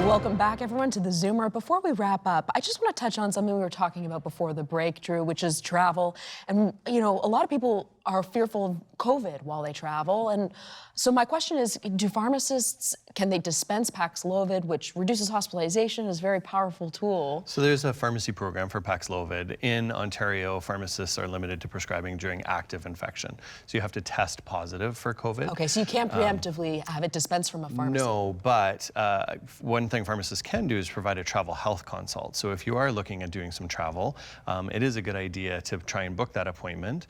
Welcome back, everyone, to theZoomer. Before we wrap up, I just want to touch on something we were talking about before the break, Drew, which is travel. And, you know, a lot of people are fearful of COVID while they travel. And so my question is, do pharmacists, can they dispense Paxlovid, which reduces hospitalization, is a very powerful tool? So there's a pharmacy program for Paxlovid. In Ontario, pharmacists are limited to prescribing during active infection. So you have to test positive for COVID. Okay, so you can't preemptively have it dispensed from a pharmacy. No, but one thing pharmacists can do is provide a travel health consult. So if you are looking at doing some travel, it is a good idea to try and book that appointment.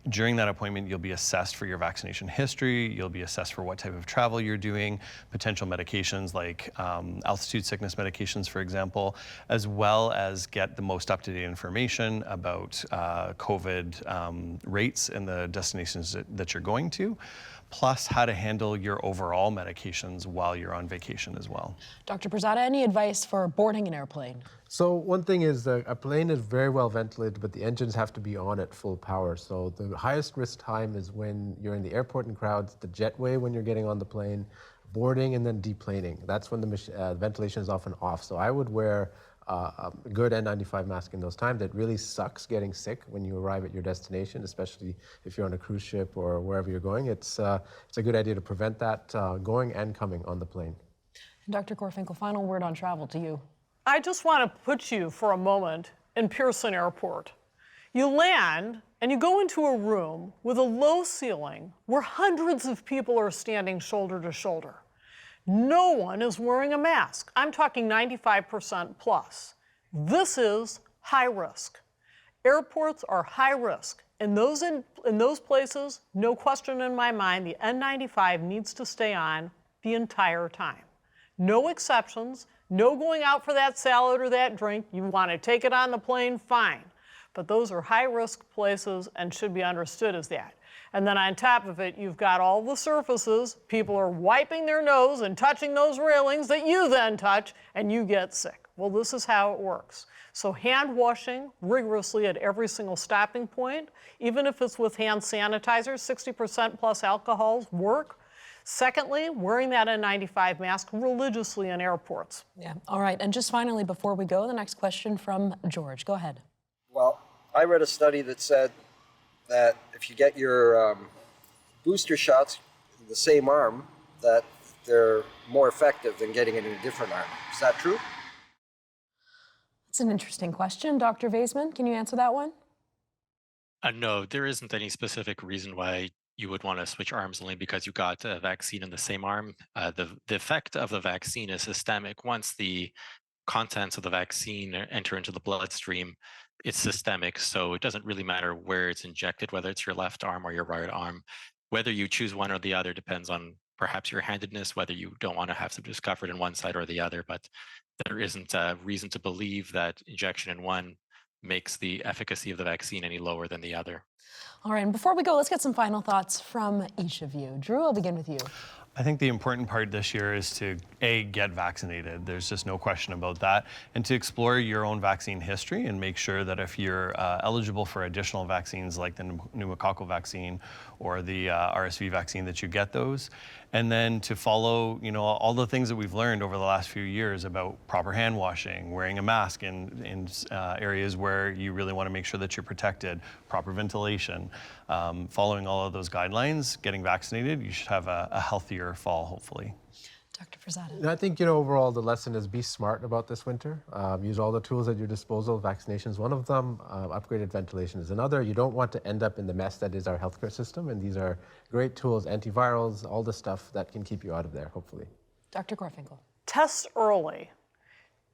During that appointment, you'll be assessed for your vaccination history, you'll be assessed for what type of travel you're doing, potential medications like altitude sickness medications, for example, as well as get the most up-to-date information about COVID rates in the destinations that you're going to, plus how to handle your overall medications while you're on vacation as well. Dr. Pirzada, any advice for boarding an airplane? So one thing is a plane is very well ventilated, but the engines have to be on at full power. So the highest risk time is when you're in the airport in crowds, the jetway when you're getting on the plane, boarding, and then deplaning. That's when the ventilation is often off. So I would wear a good N95 mask in those times. It really sucks getting sick when you arrive at your destination, especially if you're on a cruise ship or wherever you're going. It's a good idea to prevent that going and coming on the plane. And Dr. Korfinkel, final word on travel to you. I just want to put you for a moment in Pearson Airport. You land and you go into a room with a low ceiling where hundreds of people are standing shoulder to shoulder. No one is wearing a mask. I'm talking 95% plus. This is high risk. Airports are high risk. In those places, no question in my mind, the N95 needs to stay on the entire time. No exceptions, no going out for that salad or that drink. You want to take it on the plane, fine. But those are high-risk places and should be understood as that. And then on top of it, you've got all the surfaces. People are wiping their nose and touching those railings that you then touch, and you get sick. Well, this is how it works. So hand washing rigorously at every single stopping point, even if it's with hand sanitizer, 60% plus alcohols work. Secondly, wearing that N95 mask religiously in airports. Yeah, all right. And just finally, before we go, the next question from George. Go ahead. Well, I read a study that said that if you get your booster shots in the same arm, that they're more effective than getting it in a different arm. Is that true? That's an interesting question. Dr. Vaisman, can you answer that one? No, there isn't any specific reason why you would want to switch arms only because you got a vaccine in the same arm. The effect of the vaccine is systemic. Once the contents of the vaccine enter into the bloodstream, it's systemic, so it doesn't really matter where it's injected, whether it's your left arm or your right arm. Whether you choose one or the other depends on perhaps your handedness, whether you don't want to have some discomfort in one side or the other, but there isn't a reason to believe that injection in one makes the efficacy of the vaccine any lower than the other. All right, and before we go, let's get some final thoughts from each of you. Drew, I'll begin with you. I think the important part this year is to, A, get vaccinated. There's just no question about that. And to explore your own vaccine history and make sure that if you're eligible for additional vaccines like the pneumococcal vaccine or the RSV vaccine, that you get those. And then to follow, you know, all the things that we've learned over the last few years about proper hand washing, wearing a mask in areas where you really want to make sure that you're protected, proper ventilation, following all of those guidelines, getting vaccinated, you should have a healthier fall, hopefully. Dr. Pirzada. I think, you know, overall the lesson is be smart about this winter. Use all the tools at your disposal. Vaccination is one of them. Upgraded ventilation is another. You don't want to end up in the mess that is our healthcare system, and these are great tools, antivirals, all the stuff that can keep you out of there, hopefully. Dr. Korfinkel. Test early.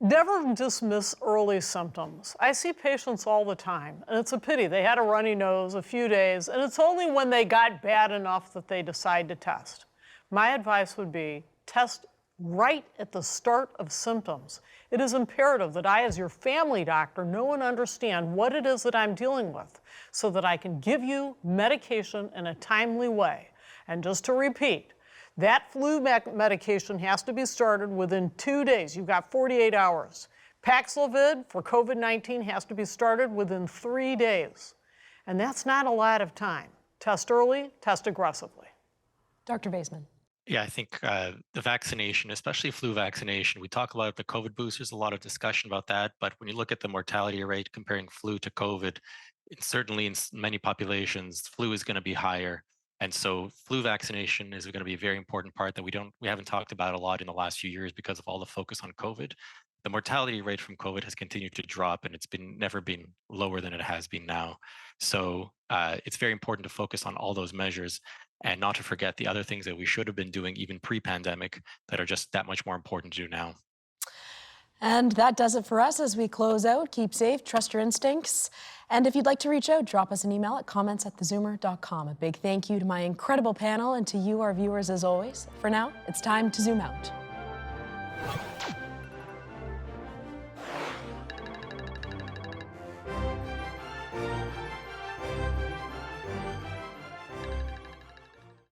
Never dismiss early symptoms. I see patients all the time, and it's a pity. They had a runny nose a few days, and it's only when they got bad enough that they decide to test. My advice would be test right at the start of symptoms. It is imperative that I, as your family doctor, know and understand what it is that I'm dealing with so that I can give you medication in a timely way. And just to repeat, that flu medication has to be started within 2 days. You've got 48 hours. Paxlovid for COVID-19 has to be started within 3 days. And that's not a lot of time. Test early, test aggressively. Dr. Vaisman. Yeah, I think the vaccination, especially flu vaccination, we talk about the COVID boosters, a lot of discussion about that. But when you look at the mortality rate comparing flu to COVID, certainly in many populations, flu is going to be higher. And so flu vaccination is going to be a very important part that we haven't talked about a lot in the last few years because of all the focus on COVID. The mortality rate from COVID has continued to drop, and it's never been lower than it has been now. So it's very important to focus on all those measures and not to forget the other things that we should have been doing even pre-pandemic that are just that much more important to do now. And that does it for us as we close out. Keep safe, trust your instincts. And if you'd like to reach out, drop us an email at comments@thezoomer.com. A big thank you to my incredible panel and to you, our viewers, as always. For now, it's time to zoom out.